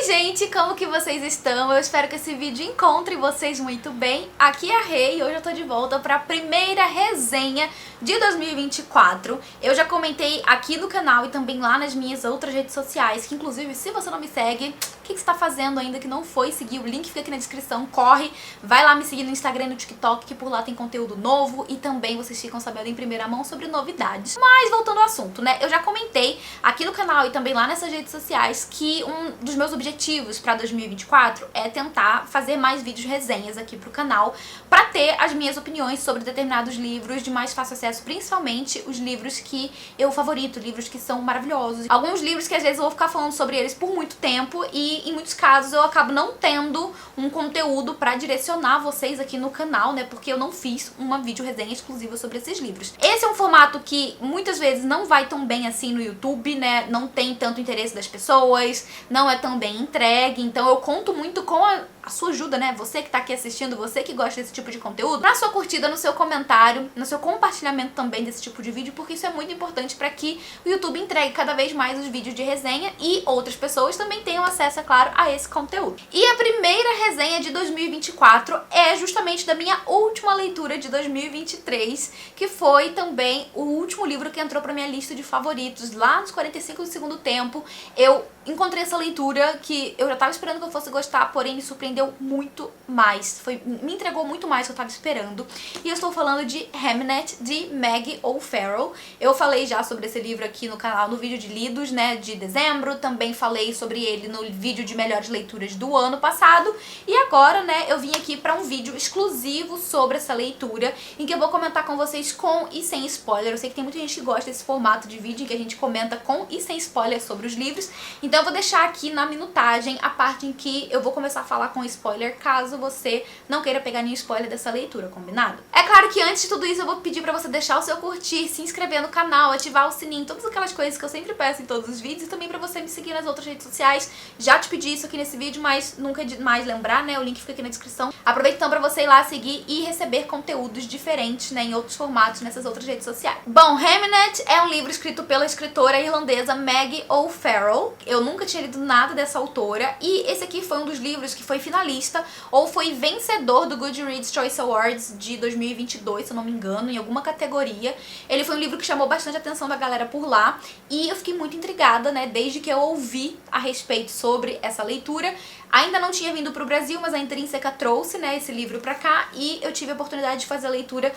gente, como que vocês estão? Eu espero que esse vídeo encontre vocês muito bem. Aqui é a Rei e hoje eu tô de volta para a primeira resenha de 2024. Eu já comentei aqui no canal e também lá nas minhas outras redes sociais, que inclusive se você não me segue, o que você tá fazendo ainda que não foi seguir? O link fica aqui na descrição, corre, vai lá me seguir no Instagram e no TikTok, que por lá tem conteúdo novo e também vocês ficam sabendo em primeira mão sobre novidades. Mas voltando ao assunto, né? Eu já comentei aqui no canal e também lá nessas redes sociais que um dos meus objetivos para 2024 é tentar fazer mais vídeos resenhas aqui pro canal para ter as minhas opiniões sobre determinados livros de mais fácil acesso, principalmente os livros que eu favorito, livros que são maravilhosos. Alguns livros que às vezes eu vou ficar falando sobre eles por muito tempo e em muitos casos eu acabo não tendo um conteúdo para direcionar vocês aqui no canal, né? Porque eu não fiz uma vídeo resenha exclusiva sobre esses livros. Esse é um formato que muitas vezes não vai tão bem assim no YouTube, né? Não tem tanto interesse das pessoas, não é tão bem entregue, então eu conto muito com a sua ajuda, né? Você que tá aqui assistindo, você que gosta desse tipo de conteúdo, na sua curtida, no seu comentário, no seu compartilhamento também desse tipo de vídeo, porque isso é muito importante para que o YouTube entregue cada vez mais os vídeos de resenha e outras pessoas também tenham acesso, é claro, a esse conteúdo. E a primeira resenha de 2024 é justamente da minha última leitura de 2023, que foi também o último livro que entrou pra minha lista de favoritos. Lá nos 45 do segundo tempo, eu encontrei essa leitura que eu já tava esperando que eu fosse gostar, porém me surpreendeu muito mais. Me entregou muito mais do que eu tava esperando. E eu estou falando de Hamnet, de Maggie O'Farrell. Eu falei já sobre esse livro aqui no canal, no vídeo de lidos, né, de dezembro. Também falei sobre ele no vídeo de melhores leituras do ano passado. E agora, né, eu vim aqui pra um vídeo exclusivo sobre essa leitura, em que eu vou comentar com vocês com e sem spoiler. Eu sei que tem muita gente que gosta desse formato de vídeo em que a gente comenta com e sem spoiler sobre os livros. Então eu vou deixar aqui na minutagem a parte em que eu vou começar a falar com spoiler, caso você não queira pegar nenhum spoiler dessa leitura, combinado? É claro que antes de tudo isso eu vou pedir pra você deixar o seu curtir, se inscrever no canal, ativar o sininho, todas aquelas coisas que eu sempre peço em todos os vídeos, e também pra você me seguir nas outras redes sociais. Já te pedi isso aqui nesse vídeo, mas nunca é demais lembrar, né? O link fica aqui na descrição. Aproveita então pra você ir lá seguir e receber conteúdos diferentes, né, em outros formatos nessas outras redes sociais. Bom, Hamnet é um livro escrito pela escritora irlandesa Maggie O'Farrell. Eu nunca tinha lido nada dessa autora, e esse aqui foi um dos livros que foi finalista ou foi vencedor do Goodreads Choice Awards de 2022, se eu não me engano, em alguma categoria. Ele foi um livro que chamou bastante a atenção da galera por lá e eu fiquei muito intrigada, né, desde que eu ouvi a respeito sobre essa leitura. Ainda não tinha vindo pro Brasil, mas a Intrínseca trouxe, né, esse livro pra cá e eu tive a oportunidade de fazer a leitura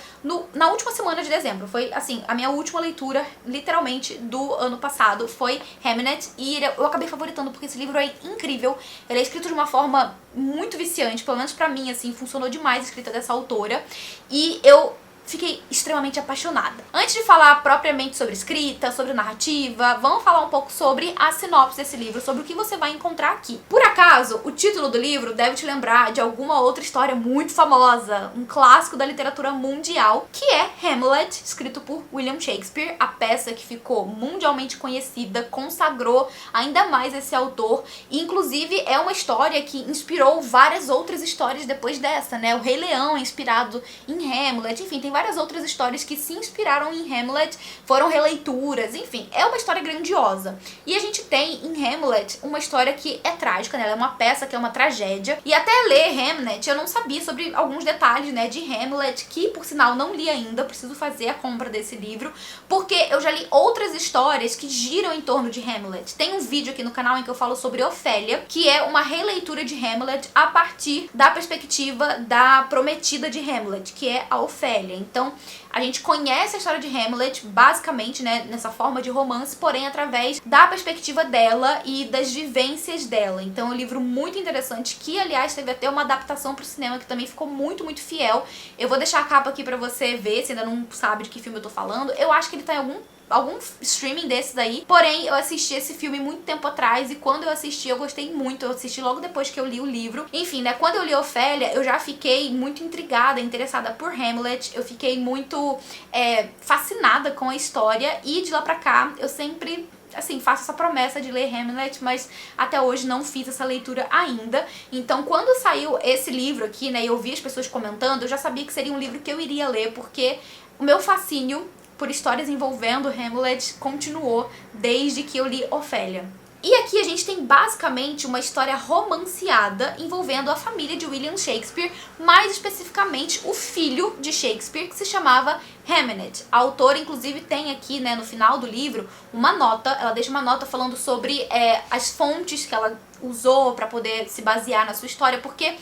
na última semana de dezembro. Foi, assim, a minha última leitura, literalmente, do ano passado, foi Hamnet, e eu acabei favoritando porque esse livro é incrível. Ele é escrito de uma forma muito viciante, pelo menos pra mim, assim, funcionou demais a escrita dessa autora, e eu fiquei extremamente apaixonada. Antes de falar propriamente sobre escrita, sobre narrativa, vamos falar um pouco sobre a sinopse desse livro, sobre o que você vai encontrar aqui. Por acaso, o título do livro deve te lembrar de alguma outra história muito famosa, um clássico da literatura mundial, que é Hamlet, escrito por William Shakespeare, a peça que ficou mundialmente conhecida, consagrou ainda mais esse autor, e inclusive é uma história que inspirou várias outras histórias depois dessa, né? O Rei Leão é inspirado em Hamlet, enfim, tem várias outras histórias que se inspiraram em Hamlet, foram releituras, enfim, é uma história grandiosa. E a gente tem em Hamlet uma história que é trágica, né? Ela é uma peça que é uma tragédia, e até ler Hamlet eu não sabia sobre alguns detalhes, né, de Hamlet, que por sinal não li ainda, preciso fazer a compra desse livro, porque eu já li outras histórias que giram em torno de Hamlet. Tem um vídeo aqui no canal em que eu falo sobre Ofélia, que é uma releitura de Hamlet a partir da perspectiva da prometida de Hamlet, que é a Ofélia. Então, a gente conhece a história de Hamlet, basicamente, né, nessa forma de romance, porém através da perspectiva dela e das vivências dela. Então é um livro muito interessante, que aliás teve até uma adaptação pro cinema que também ficou muito, muito fiel. Eu vou deixar a capa aqui pra você ver, se ainda não sabe de que filme eu tô falando. Eu acho que ele tá em algum streaming desses aí, porém eu assisti esse filme muito tempo atrás e quando eu assisti eu gostei muito, eu assisti logo depois que eu li o livro. Enfim, né, quando eu li Ofélia eu já fiquei muito intrigada, interessada por Hamlet, eu fiquei muito fascinada com a história e de lá pra cá eu sempre, assim, faço essa promessa de ler Hamlet, mas até hoje não fiz essa leitura ainda. Então quando saiu esse livro aqui, né, e eu vi as pessoas comentando, eu já sabia que seria um livro que eu iria ler, porque o meu fascínio por histórias envolvendo Hamlet continuou desde que eu li Ofélia. E aqui a gente tem basicamente uma história romanceada envolvendo a família de William Shakespeare, mais especificamente o filho de Shakespeare, que se chamava Hamnet. A autora, inclusive, tem aqui, né, no final do livro, uma nota, ela deixa uma nota falando sobre as fontes que ela usou para poder se basear na sua história, porque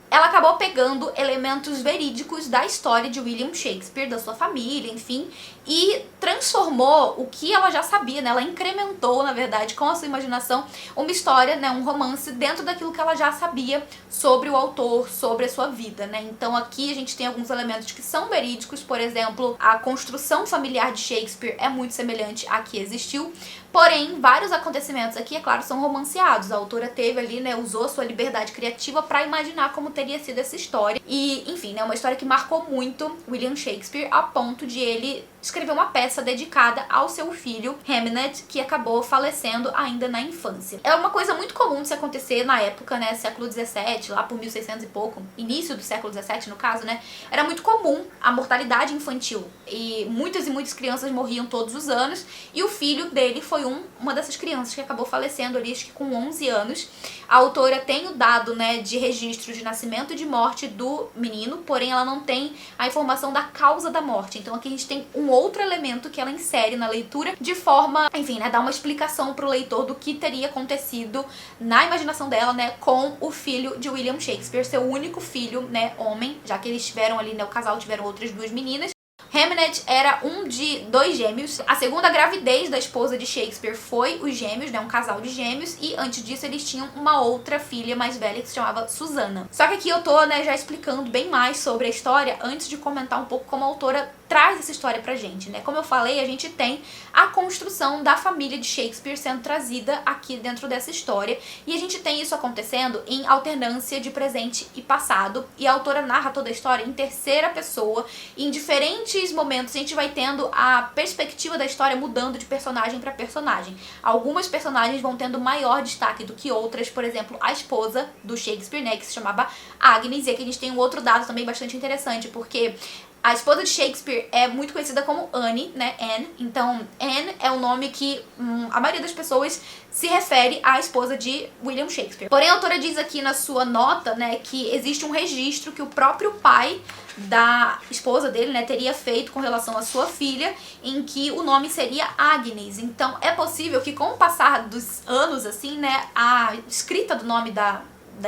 ela acabou pegando elementos verídicos da história de William Shakespeare, da sua família, enfim, e transformou o que ela já sabia, né? Ela incrementou, na verdade, com a sua imaginação, uma história, né, um romance dentro daquilo que ela já sabia sobre o autor, sobre a sua vida, né? Então aqui a gente tem alguns elementos que são verídicos, por exemplo, a construção familiar de Shakespeare é muito semelhante à que existiu, porém, vários acontecimentos aqui, é claro, são romanceados. A autora teve ali, né, usou a sua liberdade criativa para imaginar como teria sido essa história. E, enfim, né, uma história que marcou muito William Shakespeare, a ponto de ele escrever uma peça dedicada ao seu filho, Hamnet, que acabou falecendo ainda na infância. É uma coisa muito comum de se acontecer na época, né, século XVII, lá por 1600 e pouco, início do século XVII, no caso, né, era muito comum a mortalidade infantil. E muitas crianças morriam todos os anos, e o filho dele foi uma dessas crianças que acabou falecendo ali, acho que com 11 anos. A autora tem o dado, né, de registro de nascimento e de morte do menino, porém ela não tem a informação da causa da morte. Então aqui a gente tem um outro elemento que ela insere na leitura de forma, enfim, né, dar uma explicação pro leitor do que teria acontecido na imaginação dela, né, com o filho de William Shakespeare, seu único filho, né, homem, já que eles tiveram ali, né, o casal tiveram outras duas meninas. Hamnet era um de 2 gêmeos. A segunda gravidez da esposa de Shakespeare foi os gêmeos, né, um casal de gêmeos, e antes disso eles tinham uma outra filha mais velha que se chamava Susana. Só que aqui eu tô, né, já explicando bem mais sobre a história antes de comentar um pouco como a autora traz essa história pra gente, né? Como eu falei, a gente tem a construção da família de Shakespeare sendo trazida aqui dentro dessa história, e a gente tem isso acontecendo em alternância de presente e passado, e a autora narra toda a história em terceira pessoa, e em diferentes momentos a gente vai tendo a perspectiva da história mudando de personagem para personagem. Algumas personagens vão tendo maior destaque do que outras, por exemplo, a esposa do Shakespeare, né, que se chamava Agnes, e aqui a gente tem um outro dado também bastante interessante, porque a esposa de Shakespeare é muito conhecida como Anne, né, Anne. Então, Anne é o nome que a maioria das pessoas se refere à esposa de William Shakespeare. Porém, a autora diz aqui na sua nota, né, que existe um registro que o próprio pai da esposa dele, né, teria feito com relação à sua filha, em que o nome seria Agnes. Então, é possível que com o passar dos anos, assim, né, a escrita do nome da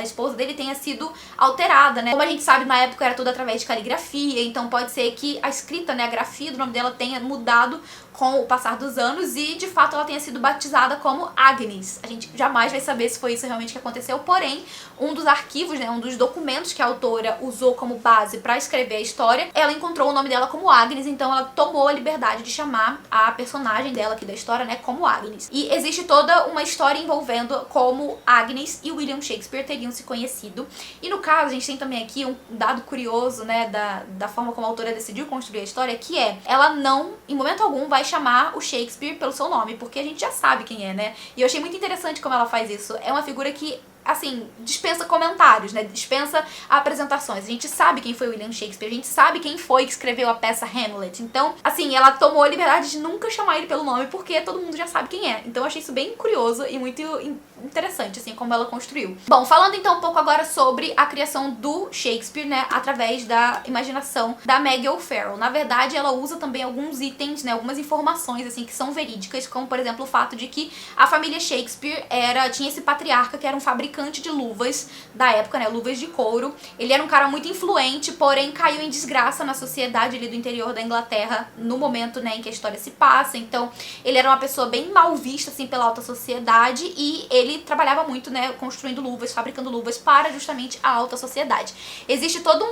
esposa dele tenha sido alterada, né? Como a gente sabe, na época era tudo através de caligrafia, então pode ser que a escrita, né, a grafia do nome dela tenha mudado com o passar dos anos e, de fato, ela tenha sido batizada como Agnes. A gente jamais vai saber se foi isso realmente que aconteceu, porém, um dos arquivos, né, um dos documentos que a autora usou como base para escrever a história, ela encontrou o nome dela como Agnes, então ela tomou a liberdade de chamar a personagem dela aqui da história, né, como Agnes. E existe toda uma história envolvendo como Agnes e William Shakespeare teriam se conhecido. E no caso, a gente tem também aqui um dado curioso, né, da forma como a autora decidiu construir a história, que ela não, em momento algum, vai chamar o Shakespeare pelo seu nome, porque a gente já sabe quem é, né? E eu achei muito interessante como ela faz isso. É uma figura que, assim, dispensa comentários, né? Dispensa apresentações. A gente sabe quem foi William Shakespeare, a gente sabe quem foi que escreveu a peça Hamlet. Então, assim, ela tomou a liberdade de nunca chamar ele pelo nome, porque todo mundo já sabe quem é. Então eu achei isso bem curioso e muito interessante, assim, como ela construiu. Bom, falando então um pouco agora sobre a criação do Shakespeare, né, através da imaginação da Maggie O'Farrell. Na verdade, ela usa também alguns itens, né, algumas informações, assim, que são verídicas, como, por exemplo, o fato de que a família Shakespeare tinha esse patriarca que era um fabricante de luvas da época, né, luvas de couro. Ele era um cara muito influente, porém caiu em desgraça na sociedade ali do interior da Inglaterra no momento, né, em que a história se passa. Então, ele era uma pessoa bem mal vista, assim, pela alta sociedade, e ele trabalhava muito, né, construindo luvas, fabricando luvas para justamente a alta sociedade. Existe toda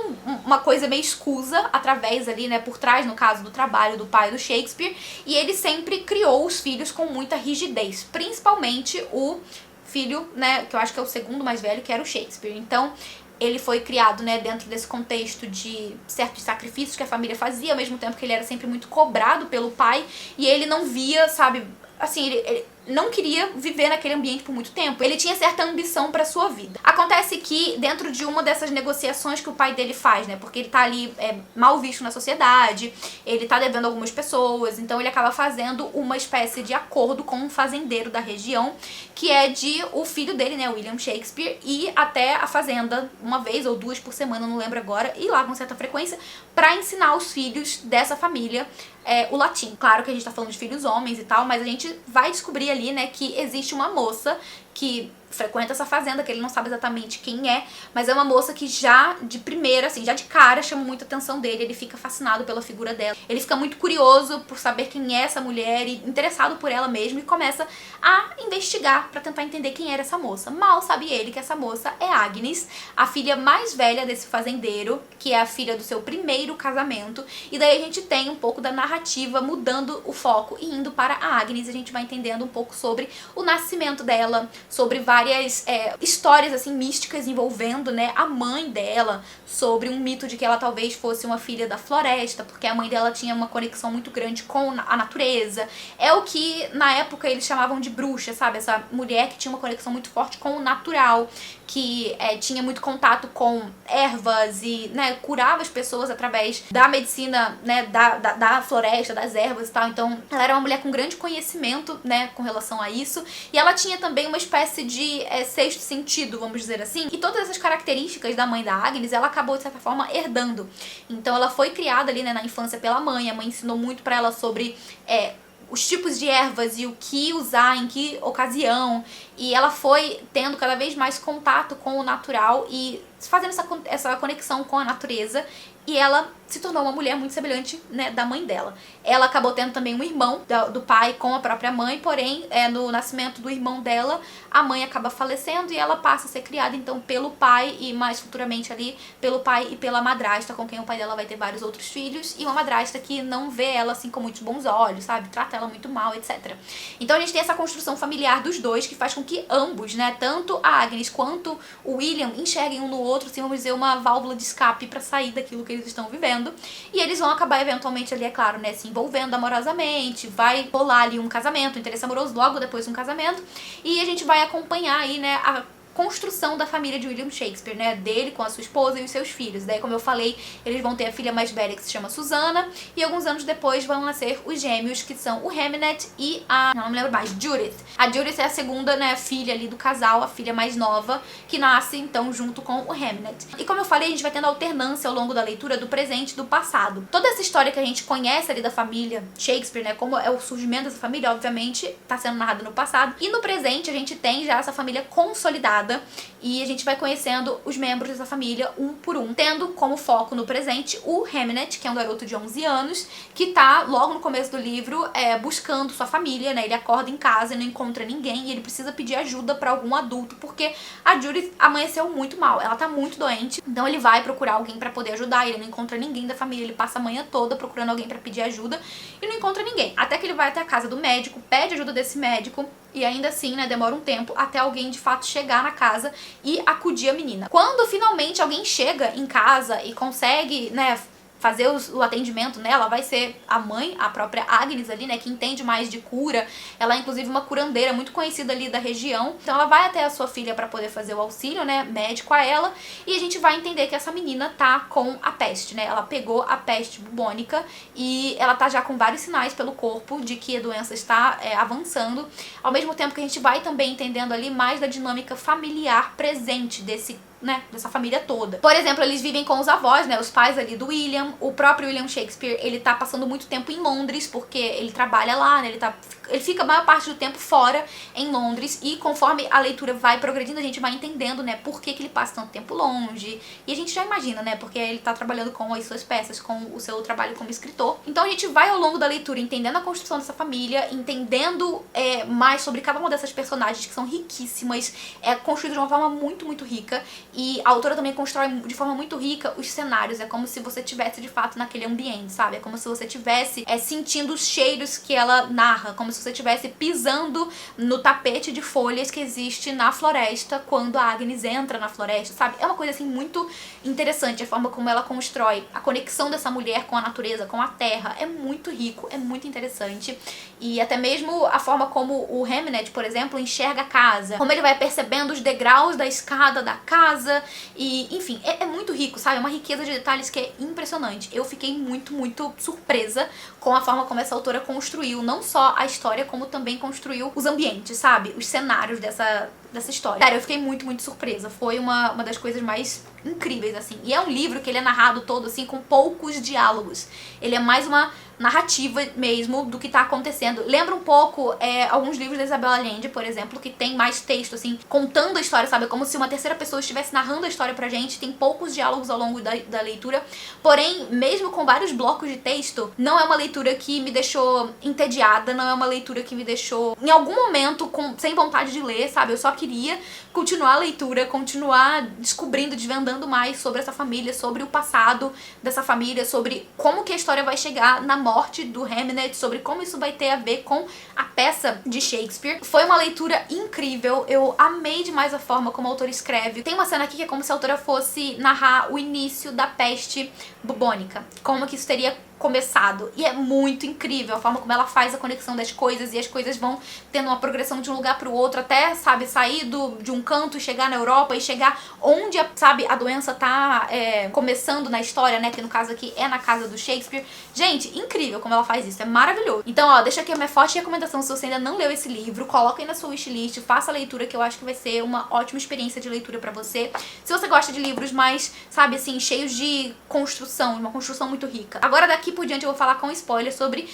uma coisa meio escusa através ali, né, por trás, no caso do trabalho do pai do Shakespeare, e ele sempre criou os filhos com muita rigidez, principalmente o filho, né, que eu acho que é o segundo mais velho, que era o Shakespeare. Então, ele foi criado, né, dentro desse contexto de certos sacrifícios que a família fazia, ao mesmo tempo que ele era sempre muito cobrado pelo pai, e ele não via, sabe, assim, ele não queria viver naquele ambiente por muito tempo. Ele tinha certa ambição pra sua vida. Acontece que dentro de uma dessas negociações que o pai dele faz, né, porque ele tá ali mal visto na sociedade, ele tá devendo algumas pessoas, então ele acaba fazendo uma espécie de acordo com um fazendeiro da região, que é de o filho dele, né, William Shakespeare, ir até a fazenda uma vez ou duas por semana, não lembro agora, ir lá com certa frequência pra ensinar os filhos dessa família o latim. Claro que a gente tá falando de filhos homens e tal, mas a gente vai descobrir ali, né, que existe uma moça que frequenta essa fazenda, que ele não sabe exatamente quem é, mas é uma moça que já de primeira, assim, já de cara chama muita atenção dele, ele fica fascinado pela figura dela, ele fica muito curioso por saber quem é essa mulher e interessado por ela mesmo e começa a investigar pra tentar entender quem era essa moça. Mal sabe ele que essa moça é Agnes, a filha mais velha desse fazendeiro, que é a filha do seu primeiro casamento, e daí a gente tem um pouco da narrativa mudando o foco e indo para a Agnes, a gente vai entendendo um pouco sobre o nascimento dela, sobre várias histórias assim místicas envolvendo, né, a mãe dela, sobre um mito de que ela talvez fosse uma filha da floresta, porque a mãe dela tinha uma conexão muito grande com a natureza. É o que na época eles chamavam de bruxa, sabe? Essa mulher que tinha uma conexão muito forte com o natural, que tinha muito contato com ervas e, né, curava as pessoas através da medicina, né, da floresta, das ervas e tal. Então ela era uma mulher com grande conhecimento, né, com relação a isso, e ela tinha também uma espécie de sexto sentido, vamos dizer assim, e todas essas características da mãe da Agnes ela acabou de certa forma herdando. Então ela foi criada ali, né, na infância pela mãe, a mãe ensinou muito pra ela sobre os tipos de ervas e o que usar, em que ocasião, e ela foi tendo cada vez mais contato com o natural e fazendo essa conexão com a natureza, e ela se tornou uma mulher muito semelhante, né, da mãe dela. Ela acabou tendo também um irmão do pai com a própria mãe, porém, no nascimento do irmão dela, a mãe acaba falecendo e ela passa a ser criada, então, pelo pai e mais futuramente ali, pelo pai e pela madrasta, com quem o pai dela vai ter vários outros filhos, e uma madrasta que não vê ela, assim, com muitos bons olhos, sabe? Trata ela muito mal, etc. Então a gente tem essa construção familiar dos dois, que faz com que ambos, né, tanto a Agnes quanto o William, enxerguem um no outro, assim, vamos dizer, uma válvula de escape pra sair daquilo que eles estão vivendo. E eles vão acabar eventualmente ali, é claro, né, se envolvendo amorosamente, vai rolar ali um casamento, um interesse amoroso logo depois de um casamento, e a gente vai acompanhar aí, né, a construção da família de William Shakespeare, né, dele com a sua esposa e os seus filhos. Daí, como eu falei, eles vão ter a filha mais velha que se chama Susana, e alguns anos depois vão nascer os gêmeos, que são o Hamnet e não me lembro mais, Judith. A Judith é a segunda, né, filha ali do casal, a filha mais nova, que nasce então junto com o Hamnet. E como eu falei, a gente vai tendo alternância ao longo da leitura do presente e do passado. Toda essa história que a gente conhece ali da família Shakespeare, né, como é o surgimento dessa família, obviamente, tá sendo narrado no passado, e no presente a gente tem já essa família consolidada, e a gente vai conhecendo os membros dessa família um por um, tendo como foco no presente o Hamnet, que é um garoto de 11 anos, que tá logo no começo do livro buscando sua família, né? Ele acorda em casa e não encontra ninguém e ele precisa pedir ajuda pra algum adulto, porque a Judith amanheceu muito mal, ela tá muito doente, então ele vai procurar alguém pra poder ajudar, ele não encontra ninguém da família, ele passa a manhã toda procurando alguém pra pedir ajuda e não encontra ninguém, até que ele vai até a casa do médico, pede ajuda desse médico, e ainda assim, né, demora um tempo até alguém de fato chegar na casa e acudir a menina. Quando finalmente alguém chega em casa e consegue, né, fazer o atendimento nela, vai ser a mãe, a própria Agnes ali, né, que entende mais de cura. Ela é inclusive uma curandeira muito conhecida ali da região. Então ela vai até a sua filha pra poder fazer o auxílio, né, médico a ela, e a gente vai entender que essa menina tá com a peste, né? Ela pegou a peste bubônica e ela tá já com vários sinais pelo corpo de que a doença está avançando, ao mesmo tempo que a gente vai também entendendo ali mais da dinâmica familiar presente dessa família toda. Por exemplo, eles vivem com os avós, né, os pais ali do William. O próprio William Shakespeare, ele tá passando muito tempo em Londres, porque ele trabalha lá, né, ele fica a maior parte do tempo fora em Londres, e conforme a leitura vai progredindo, a gente vai entendendo, né, por que ele passa tanto tempo longe, e a gente já imagina, né, porque ele tá trabalhando com as suas peças, com o seu trabalho como escritor. Então a gente vai ao longo da leitura entendendo a construção dessa família, entendendo mais sobre cada uma dessas personagens que são riquíssimas, construídas de uma forma muito, muito rica. E a autora também constrói de forma muito rica os cenários. É como se você estivesse de fato naquele ambiente, sabe? É como se você estivesse sentindo os cheiros que ela narra, como se você estivesse pisando no tapete de folhas que existe na floresta quando a Agnes entra na floresta, sabe? É uma coisa assim muito interessante a forma como ela constrói a conexão dessa mulher com a natureza, com a terra. É muito rico, é muito interessante. E até mesmo a forma como o Hamnet, por exemplo, enxerga a casa, como ele vai percebendo os degraus da escada da casa, e enfim, é muito rico, sabe? É uma riqueza de detalhes que é impressionante. Eu fiquei muito, muito surpresa com a forma como essa autora construiu não só a história, como também construiu os ambientes, sabe? Os cenários dessa história. Sério, eu fiquei muito, muito surpresa. Foi uma das coisas mais incríveis, assim. E é um livro que ele é narrado todo, assim, com poucos diálogos. Ele é mais uma narrativa mesmo do que tá acontecendo. Lembra um pouco alguns livros da Isabella Allende, por exemplo, que tem mais texto, assim, contando a história, sabe? Como se uma terceira pessoa estivesse narrando a história pra gente. Tem poucos diálogos ao longo da leitura. Porém, mesmo com vários blocos de texto, não é uma leitura que me deixou entediada, não é uma leitura que me deixou, em algum momento, sem vontade de ler, sabe? Eu só queria continuar a leitura, continuar descobrindo, desvendando mais sobre essa família, sobre o passado dessa família, sobre como que a história vai chegar na morte do Hamnet, sobre como isso vai ter a ver com a peça de Shakespeare. Foi uma leitura incrível, eu amei demais a forma como a autora escreve. Tem uma cena aqui que é como se a autora fosse narrar o início da peste bubônica, como que isso teria começado, e é muito incrível a forma como ela faz a conexão das coisas, e as coisas vão tendo uma progressão de um lugar pro outro, até, sabe, sair de um canto e chegar na Europa, e chegar onde, sabe, a doença tá começando na história, né, que no caso aqui é na casa do Shakespeare. Gente, incrível como ela faz isso, é maravilhoso. Então, ó, deixa aqui a minha forte recomendação, se você ainda não leu esse livro, coloca aí na sua wishlist, faça a leitura, que eu acho que vai ser uma ótima experiência de leitura pra você. Se você gosta de livros mais, sabe, assim, cheios de construção, uma construção muito rica. Agora, daqui por diante eu vou falar com spoiler sobre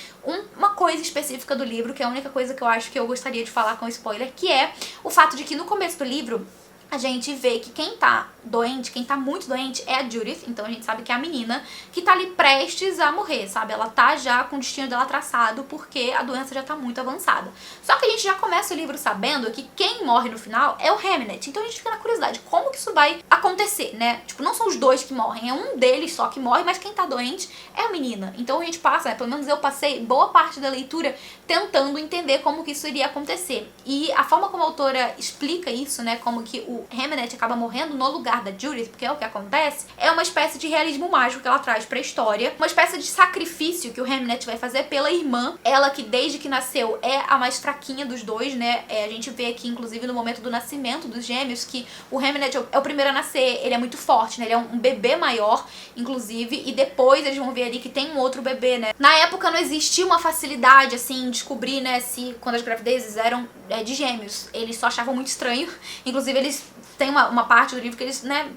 uma coisa específica do livro, que é a única coisa que eu acho que eu gostaria de falar com spoiler, que é o fato de que no começo do livro a gente vê que quem tá doente, quem tá muito doente é a Judith, então a gente sabe que é a menina que tá ali prestes a morrer, sabe? Ela tá já com o destino dela traçado porque a doença já tá muito avançada. Só que a gente já começa o livro sabendo que quem morre no final é o Hamnet, então a gente fica na curiosidade, como que isso vai acontecer, né? Tipo, não são os dois que morrem, é um deles só que morre, mas quem tá doente é a menina. Então a gente passa, né? Pelo menos eu passei boa parte da leitura tentando entender como que isso iria acontecer. E a forma como a autora explica isso, né? Como que o Hamnet acaba morrendo no lugar da Judith, porque é o que acontece, é uma espécie de realismo mágico que ela traz pra história, uma espécie de sacrifício que o Hamnet vai fazer pela irmã, ela que desde que nasceu é a mais fraquinha dos dois, né? A gente vê aqui, inclusive, no momento do nascimento dos gêmeos, que o Hamnet é o primeiro a nascer, ele é muito forte, né? Ele é um bebê maior, inclusive, e depois eles vão ver ali que tem um outro bebê, né? Na época não existia uma facilidade, assim, em descobrir, né, se quando as gravidezes eram de gêmeos. Eles só achavam muito estranho, inclusive eles tem uma parte do livro que eles, né,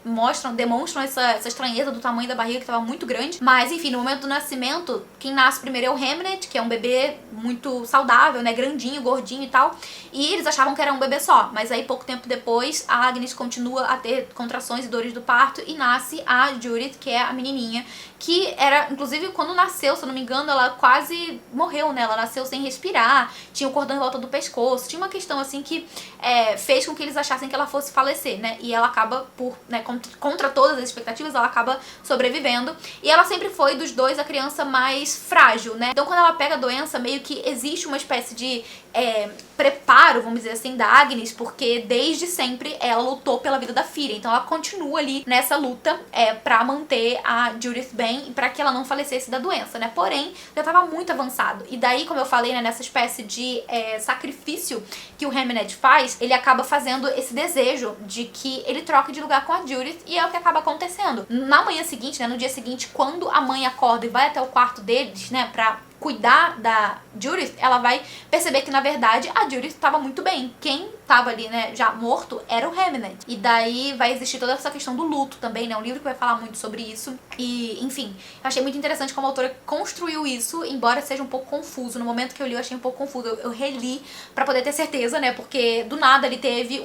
demonstram essa estranheza do tamanho da barriga que estava muito grande. Mas, enfim, no momento do nascimento, quem nasce primeiro é o Hamnet, que é um bebê muito saudável, né, grandinho, gordinho e tal. E eles achavam que era um bebê só. Mas aí, pouco tempo depois, a Agnes continua a ter contrações e dores do parto e nasce a Judith, que é a menininha, que era, inclusive, quando nasceu, se eu não me engano, ela quase morreu, né? Ela nasceu sem respirar, tinha o cordão em volta do pescoço, tinha uma questão, assim, que fez com que eles achassem que ela fosse falecer, né? E ela acaba né, contra todas as expectativas, ela acaba sobrevivendo. E ela sempre foi, dos dois, a criança mais frágil, né? Então, quando ela pega a doença, meio que existe uma espécie de preparo, vamos dizer assim, da Agnes, porque desde sempre ela lutou pela vida da filha. Então, ela continua ali nessa luta pra manter a Judith bem e pra que ela não falecesse da doença, né? Porém, já tava muito avançado. E daí, como eu falei, né, nessa espécie de sacrifício que o Hamnet faz, ele acaba fazendo esse desejo de que ele troque de lugar com a Judith, e é o que acaba acontecendo. Na manhã seguinte, né, no dia seguinte, quando a mãe acorda e vai até o quarto deles, né, pra cuidar da Judith, ela vai perceber que, na verdade, a Judith estava muito bem. Quem estava ali, né, já morto, era o Hamnet. E daí vai existir toda essa questão do luto também, né, um livro que vai falar muito sobre isso. E, enfim, eu achei muito interessante como a autora construiu isso, embora seja um pouco confuso. No momento que eu li, eu achei um pouco confuso. Eu reli pra poder ter certeza, né, porque do nada ele teve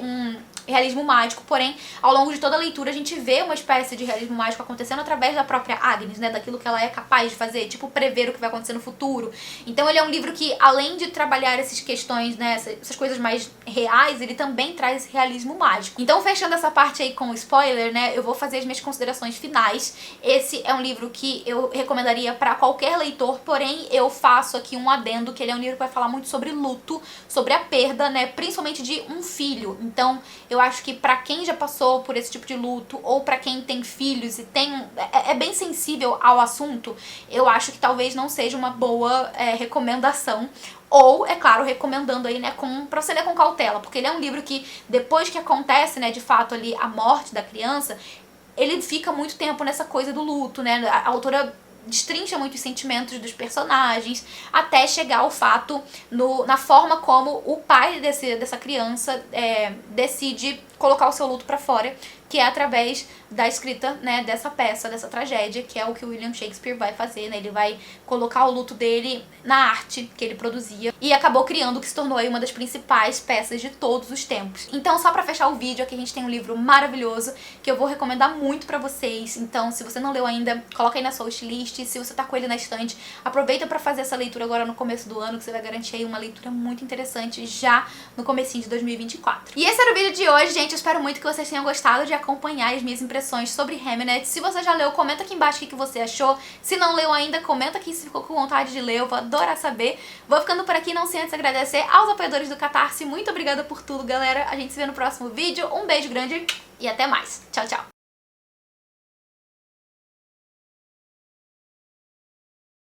realismo mágico, porém, ao longo de toda a leitura a gente vê uma espécie de realismo mágico acontecendo através da própria Agnes, né, daquilo que ela é capaz de fazer, tipo prever o que vai acontecer no futuro. Então ele é um livro que, além de trabalhar essas questões, né, essas coisas mais reais, ele também traz esse realismo mágico. Então, fechando essa parte aí com spoiler, né, eu vou fazer as minhas considerações finais. Esse é um livro que eu recomendaria para qualquer leitor, porém eu faço aqui um adendo, que ele é um livro que vai falar muito sobre luto, sobre a perda, né, principalmente de um filho. Então, eu acho que pra quem já passou por esse tipo de luto, ou pra quem tem filhos e é bem sensível ao assunto, eu acho que talvez não seja uma boa recomendação. Ou, é claro, recomendando aí, né, pra você ler com cautela, porque ele é um livro que, depois que acontece, né, de fato ali a morte da criança, ele fica muito tempo nessa coisa do luto, né, a autora destrincha muito os sentimentos dos personagens, até chegar ao fato na forma como o pai dessa criança decide colocar o seu luto pra fora, que é através da escrita, né, dessa peça, dessa tragédia, que é o que o William Shakespeare vai fazer, né, ele vai colocar o luto dele na arte que ele produzia e acabou criando o que se tornou aí uma das principais peças de todos os tempos. Então, só pra fechar o vídeo, aqui a gente tem um livro maravilhoso que eu vou recomendar muito pra vocês. Então, se você não leu ainda, coloca aí na sua wishlist. Se você tá com ele na estante, aproveita pra fazer essa leitura agora no começo do ano, que você vai garantir aí uma leitura muito interessante já no comecinho de 2024. E esse era o vídeo de hoje, gente. Eu espero muito que vocês tenham gostado de acompanhar as minhas impressões sobre Hamnet. Se você já leu, comenta aqui embaixo o que você achou. Se não leu ainda, comenta aqui se ficou com vontade de ler, eu vou adorar saber. Vou ficando por aqui, não sem antes agradecer aos apoiadores do Catarse. Muito obrigada por tudo, galera. A gente se vê no próximo vídeo. Um beijo grande e até mais. Tchau, tchau.